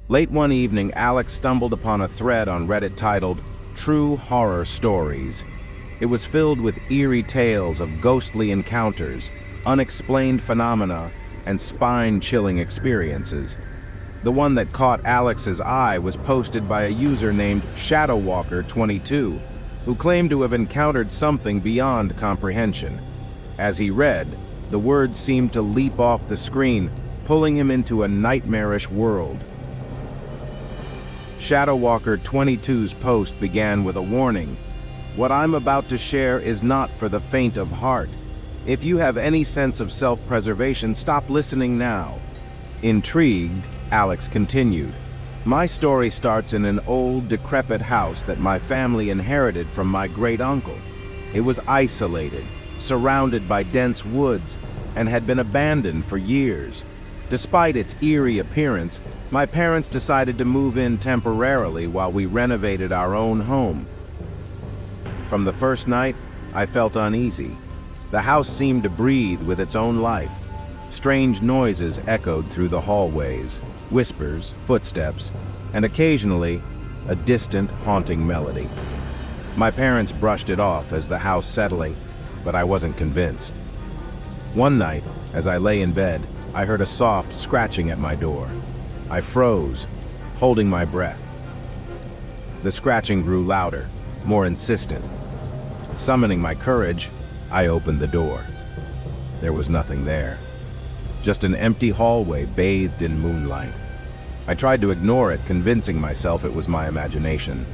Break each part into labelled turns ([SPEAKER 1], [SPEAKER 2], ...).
[SPEAKER 1] Late one evening, Alex stumbled upon a thread on Reddit titled True Horror Stories. It was filled with eerie tales of ghostly encounters, unexplained phenomena, and spine-chilling experiences. The one that caught Alex's eye was posted by a user named ShadowWalker22, who claimed to have encountered something beyond comprehension. As he read, the words seemed to leap off the screen, pulling him into a nightmarish world. ShadowWalker22's post began with a warning. "What I'm about to share is not for the faint of heart. If you have any sense of self-preservation, stop listening now." Intrigued, Alex continued. "My story starts in an old, decrepit house that my family inherited from my great-uncle. It was isolated, surrounded by dense woods, and had been abandoned for years. Despite its eerie appearance, my parents decided to move in temporarily while we renovated our own home. From the first night, I felt uneasy. The house seemed to breathe with its own life. Strange noises echoed through the hallways, whispers, footsteps, and occasionally, a distant, haunting melody. My parents brushed it off as the house settling, but I wasn't convinced. One night, as I lay in bed, I heard a soft scratching at my door. I froze, holding my breath. The scratching grew louder, more insistent. Summoning my courage, I opened the door. There was nothing there. Just an empty hallway bathed in moonlight. I tried to ignore it, convincing myself it was my imagination.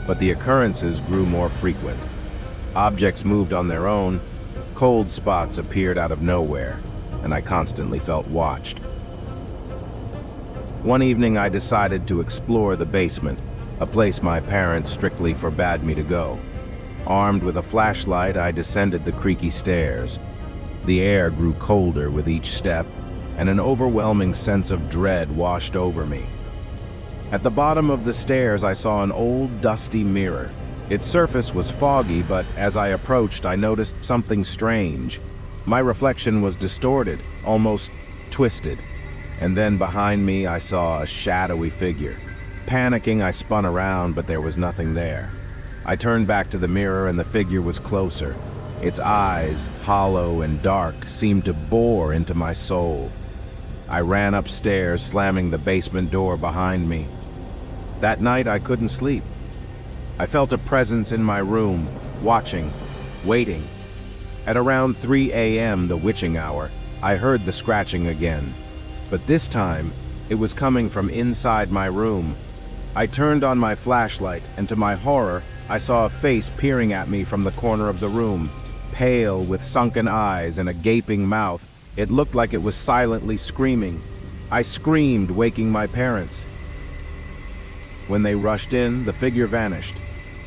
[SPEAKER 1] But the occurrences grew more frequent. Objects moved on their own, cold spots appeared out of nowhere, and I constantly felt watched. One evening I decided to explore the basement, a place my parents strictly forbade me to go. Armed with a flashlight, I descended the creaky stairs. The air grew colder with each step, and an overwhelming sense of dread washed over me. At the bottom of the stairs, I saw an old, dusty mirror. Its surface was foggy, but as I approached, I noticed something strange. My reflection was distorted, almost twisted. And then behind me, I saw a shadowy figure. Panicking, I spun around, but there was nothing there. I turned back to the mirror, and the figure was closer. Its eyes, hollow and dark, seemed to bore into my soul. I ran upstairs, slamming the basement door behind me. That night, I couldn't sleep. I felt a presence in my room, watching, waiting. At around 3 a.m., the witching hour, I heard the scratching again. But this time, it was coming from inside my room. I turned on my flashlight, and to my horror, I saw a face peering at me from the corner of the room. Pale, with sunken eyes and a gaping mouth, it looked like it was silently screaming. I screamed, waking my parents. When they rushed in, the figure vanished.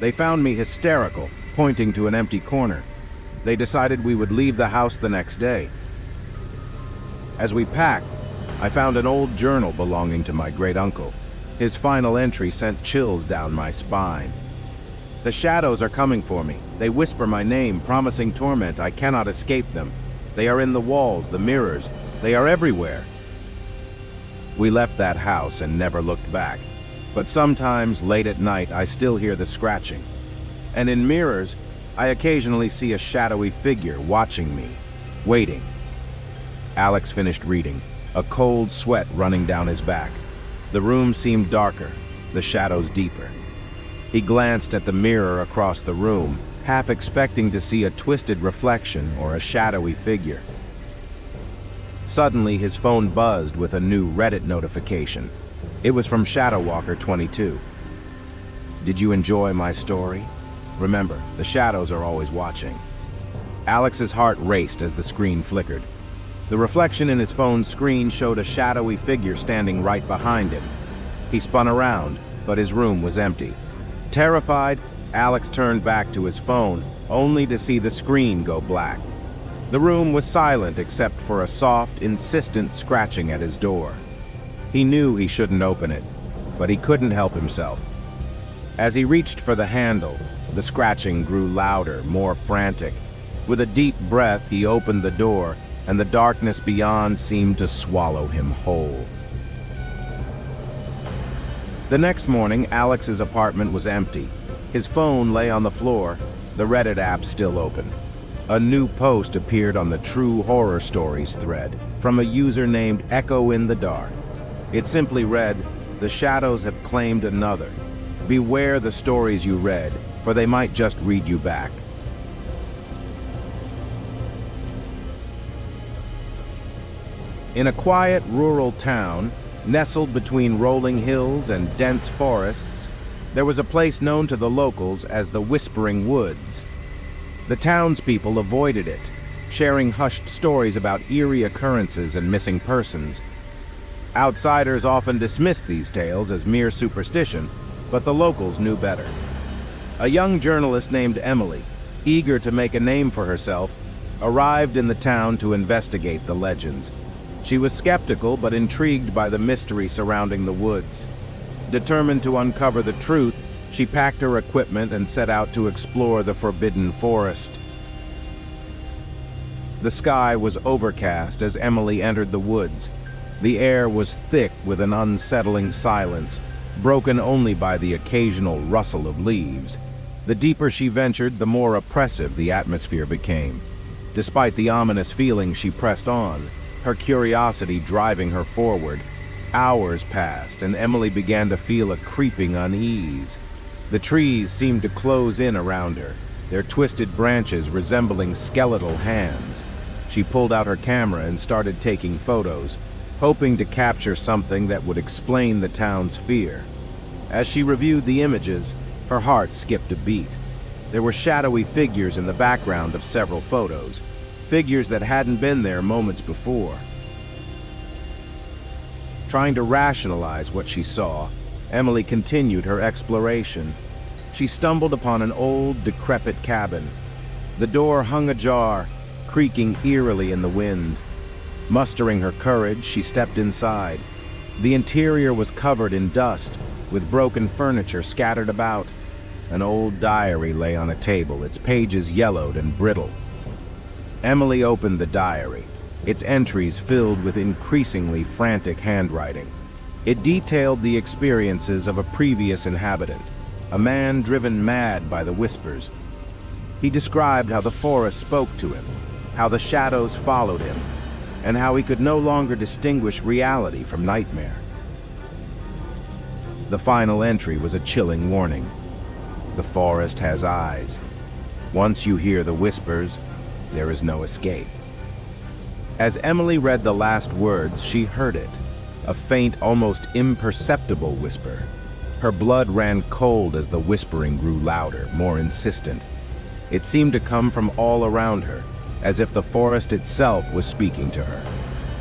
[SPEAKER 1] They found me hysterical, pointing to an empty corner. They decided we would leave the house the next day. As we packed, I found an old journal belonging to my great-uncle. His final entry sent chills down my spine. "The shadows are coming for me. They whisper my name, promising torment. I cannot escape them. They are in the walls, the mirrors. They are everywhere." We left that house and never looked back. But sometimes, late at night, I still hear the scratching. And in mirrors, I occasionally see a shadowy figure watching me, waiting. Alex finished reading, a cold sweat running down his back. The room seemed darker, the shadows deeper. He glanced at the mirror across the room, half expecting to see a twisted reflection or a shadowy figure. Suddenly, his phone buzzed with a new Reddit notification. It was from ShadowWalker22. "Did you enjoy my story? Remember, the shadows are always watching." Alex's heart raced as the screen flickered. The reflection in his phone's screen showed a shadowy figure standing right behind him. He spun around, but his room was empty. Terrified, Alex turned back to his phone, only to see the screen go black. The room was silent except for a soft, insistent scratching at his door. He knew he shouldn't open it, but he couldn't help himself. As he reached for the handle, the scratching grew louder, more frantic. With a deep breath, he opened the door, and the darkness beyond seemed to swallow him whole. The next morning, Alex's apartment was empty. His phone lay on the floor, the Reddit app still open. A new post appeared on the True Horror Stories thread from a user named Echo in the Dark. It simply read, "The shadows have claimed another. Beware the stories you read, for they might just read you back." In a quiet rural town, nestled between rolling hills and dense forests, there was a place known to the locals as the Whispering Woods. The townspeople avoided it, sharing hushed stories about eerie occurrences and missing persons. Outsiders often dismissed these tales as mere superstition, but the locals knew better. A young journalist named Emily, eager to make a name for herself, arrived in the town to investigate the legends. She was skeptical but intrigued by the mystery surrounding the woods. Determined to uncover the truth, she packed her equipment and set out to explore the forbidden forest. The sky was overcast as Emily entered the woods. The air was thick with an unsettling silence, broken only by the occasional rustle of leaves. The deeper she ventured, the more oppressive the atmosphere became. Despite the ominous feeling, she pressed on, her curiosity driving her forward. Hours passed, and Emily began to feel a creeping unease. The trees seemed to close in around her, their twisted branches resembling skeletal hands. She pulled out her camera and started taking photos, hoping to capture something that would explain the town's fear. As she reviewed the images, her heart skipped a beat. There were shadowy figures in the background of several photos, figures that hadn't been there moments before. Trying to rationalize what she saw, Emily continued her exploration. She stumbled upon an old, decrepit cabin. The door hung ajar, creaking eerily in the wind. Mustering her courage, she stepped inside. The interior was covered in dust, with broken furniture scattered about. An old diary lay on a table, its pages yellowed and brittle. Emily opened the diary, its entries filled with increasingly frantic handwriting. It detailed the experiences of a previous inhabitant, a man driven mad by the whispers. He described how the forest spoke to him, how the shadows followed him, and how he could no longer distinguish reality from nightmare. The final entry was a chilling warning. The forest has eyes. Once you hear the whispers, there is no escape. As Emily read the last words, she heard it, a faint, almost imperceptible whisper. Her blood ran cold as the whispering grew louder, more insistent. It seemed to come from all around her, as if the forest itself was speaking to her.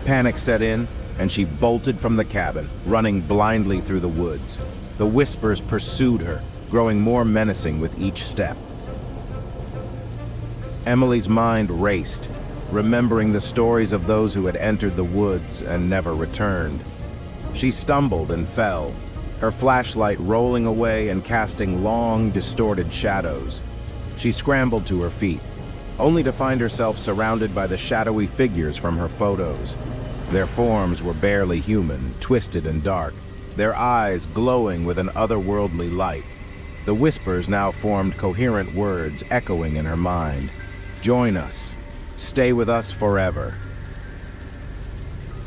[SPEAKER 1] Panic set in, and she bolted from the cabin, running blindly through the woods. The whispers pursued her, growing more menacing with each step. Emily's mind raced, remembering the stories of those who had entered the woods and never returned. She stumbled and fell, her flashlight rolling away and casting long, distorted shadows. She scrambled to her feet, only to find herself surrounded by the shadowy figures from her photos. Their forms were barely human, twisted and dark, their eyes glowing with an otherworldly light. The whispers now formed coherent words echoing in her mind. "Join us. Stay with us forever."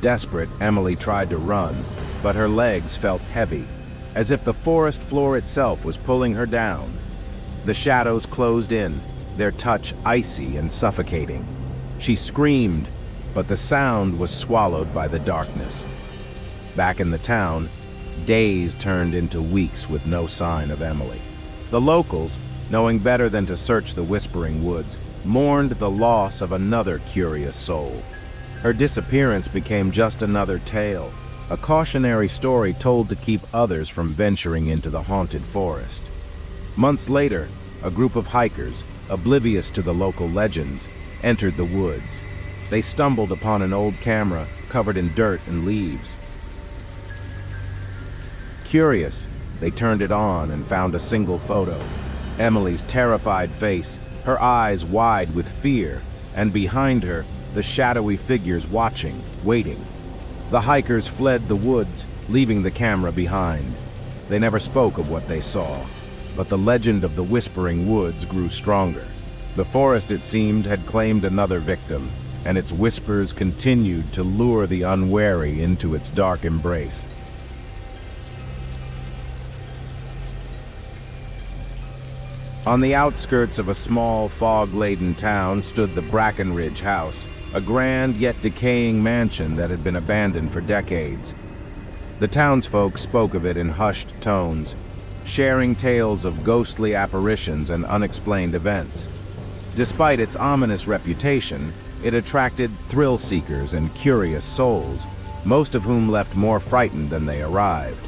[SPEAKER 1] Desperate, Emily tried to run, but her legs felt heavy, as if the forest floor itself was pulling her down. The shadows closed in, their touch icy and suffocating. She screamed, but the sound was swallowed by the darkness. Back in the town, days turned into weeks with no sign of Emily. The locals, knowing better than to search the Whispering Woods, mourned the loss of another curious soul. Her disappearance became just another tale, a cautionary story told to keep others from venturing into the haunted forest. Months later, a group of hikers, oblivious to the local legends, entered the woods. They stumbled upon an old camera covered in dirt and leaves. Curious, they turned it on and found a single photo. Emily's terrified face, her eyes wide with fear, and behind her, the shadowy figures watching, waiting. The hikers fled the woods, leaving the camera behind. They never spoke of what they saw, but the legend of the Whispering Woods grew stronger. The forest, it seemed, had claimed another victim, and its whispers continued to lure the unwary into its dark embrace. On the outskirts of a small, fog-laden town stood the Brackenridge House, a grand yet decaying mansion that had been abandoned for decades. The townsfolk spoke of it in hushed tones, sharing tales of ghostly apparitions and unexplained events. Despite its ominous reputation, it attracted thrill-seekers and curious souls, most of whom left more frightened than they arrived.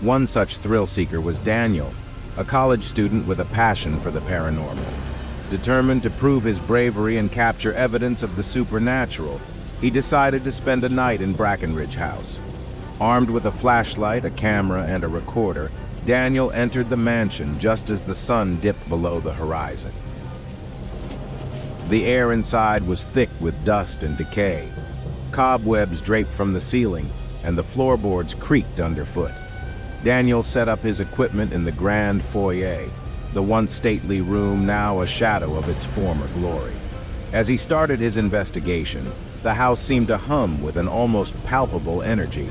[SPEAKER 1] One such thrill-seeker was Daniel, a college student with a passion for the paranormal. Determined to prove his bravery and capture evidence of the supernatural, he decided to spend a night in Brackenridge House. Armed with a flashlight, a camera, and a recorder, Daniel entered the mansion just as the sun dipped below the horizon. The air inside was thick with dust and decay. Cobwebs draped from the ceiling, and the floorboards creaked underfoot. Daniel set up his equipment in the grand foyer, the once stately room now a shadow of its former glory. As he started his investigation, the house seemed to hum with an almost palpable energy.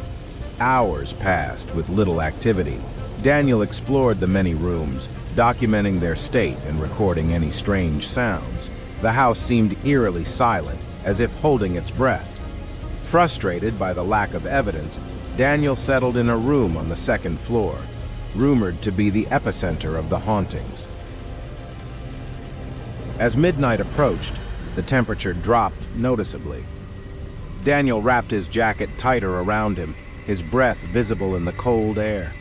[SPEAKER 1] Hours passed with little activity. Daniel explored the many rooms, documenting their state and recording any strange sounds. The house seemed eerily silent, as if holding its breath. Frustrated by the lack of evidence, Daniel settled in a room on the second floor, rumored to be the epicenter of the hauntings. As midnight approached, the temperature dropped noticeably. Daniel wrapped his jacket tighter around him, his breath visible in the cold air.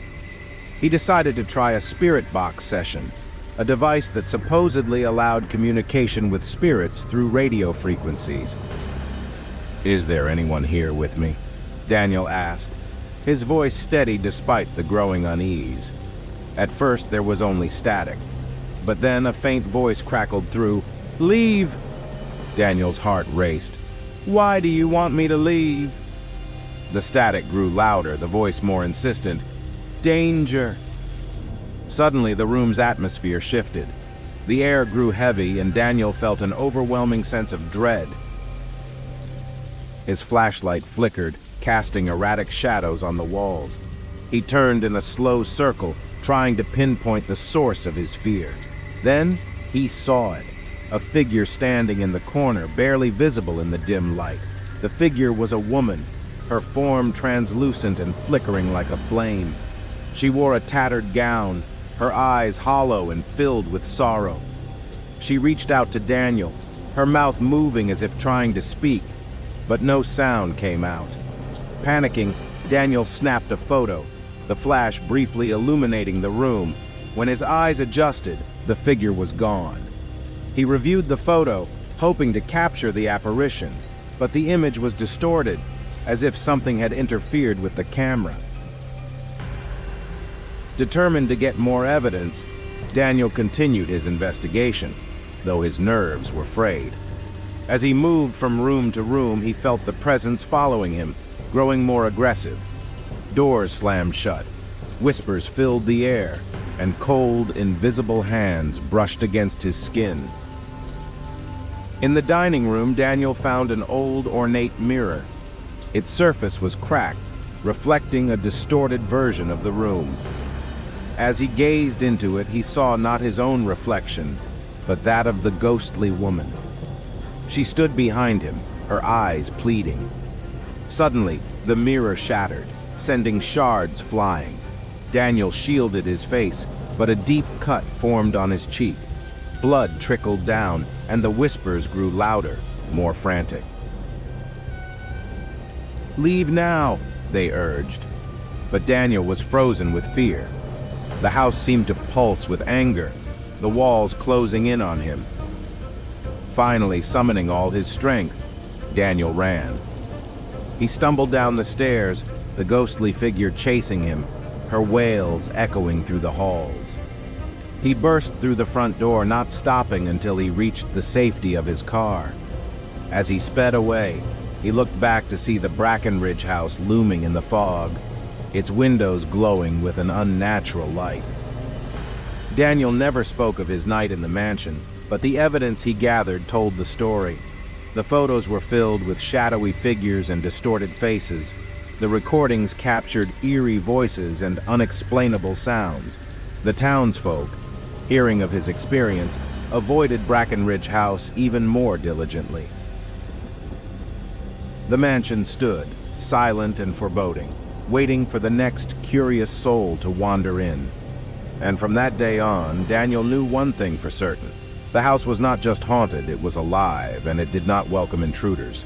[SPEAKER 1] He decided to try a spirit box session, a device that supposedly allowed communication with spirits through radio frequencies. "Is there anyone here with me?" Daniel asked, his voice steady despite the growing unease. At first there was only static, but then a faint voice crackled through. "Leave!" Daniel's heart raced. "Why do you want me to leave?" The static grew louder, the voice more insistent. "Danger!" Suddenly the room's atmosphere shifted. The air grew heavy, and Daniel felt an overwhelming sense of dread. His flashlight flickered, casting erratic shadows on the walls. He turned in a slow circle, trying to pinpoint the source of his fear. Then he saw it, a figure standing in the corner, barely visible in the dim light. The figure was a woman, her form translucent and flickering like a flame. She wore a tattered gown, her eyes hollow and filled with sorrow. She reached out to Daniel, her mouth moving as if trying to speak, but no sound came out. Panicking, Daniel snapped a photo, the flash briefly illuminating the room. When his eyes adjusted, the figure was gone. He reviewed the photo, hoping to capture the apparition, but the image was distorted, as if something had interfered with the camera. Determined to get more evidence, Daniel continued his investigation, though his nerves were frayed. As he moved from room to room, he felt the presence following him, growing more aggressive. Doors slammed shut, whispers filled the air, and cold, invisible hands brushed against his skin. In the dining room, Daniel found an old, ornate mirror. Its surface was cracked, reflecting a distorted version of the room. As he gazed into it, he saw not his own reflection, but that of the ghostly woman. She stood behind him, her eyes pleading. Suddenly, the mirror shattered, sending shards flying. Daniel shielded his face, but a deep cut formed on his cheek. Blood trickled down, and the whispers grew louder, more frantic. "Leave now," they urged. But Daniel was frozen with fear. The house seemed to pulse with anger, the walls closing in on him. Finally, summoning all his strength, Daniel ran. He stumbled down the stairs, the ghostly figure chasing him, her wails echoing through the halls. He burst through the front door, not stopping until he reached the safety of his car. As he sped away, he looked back to see the Brackenridge house looming in the fog. its windows glowing with an unnatural light. Daniel never spoke of his night in the mansion, but the evidence he gathered told the story. The photos were filled with shadowy figures and distorted faces. The recordings captured eerie voices and unexplainable sounds. The townsfolk, hearing of his experience, avoided Brackenridge House even more diligently. The mansion stood, silent and foreboding, waiting for the next curious soul to wander in. And from that day on, Daniel knew one thing for certain. The house was not just haunted, it was alive, and it did not welcome intruders.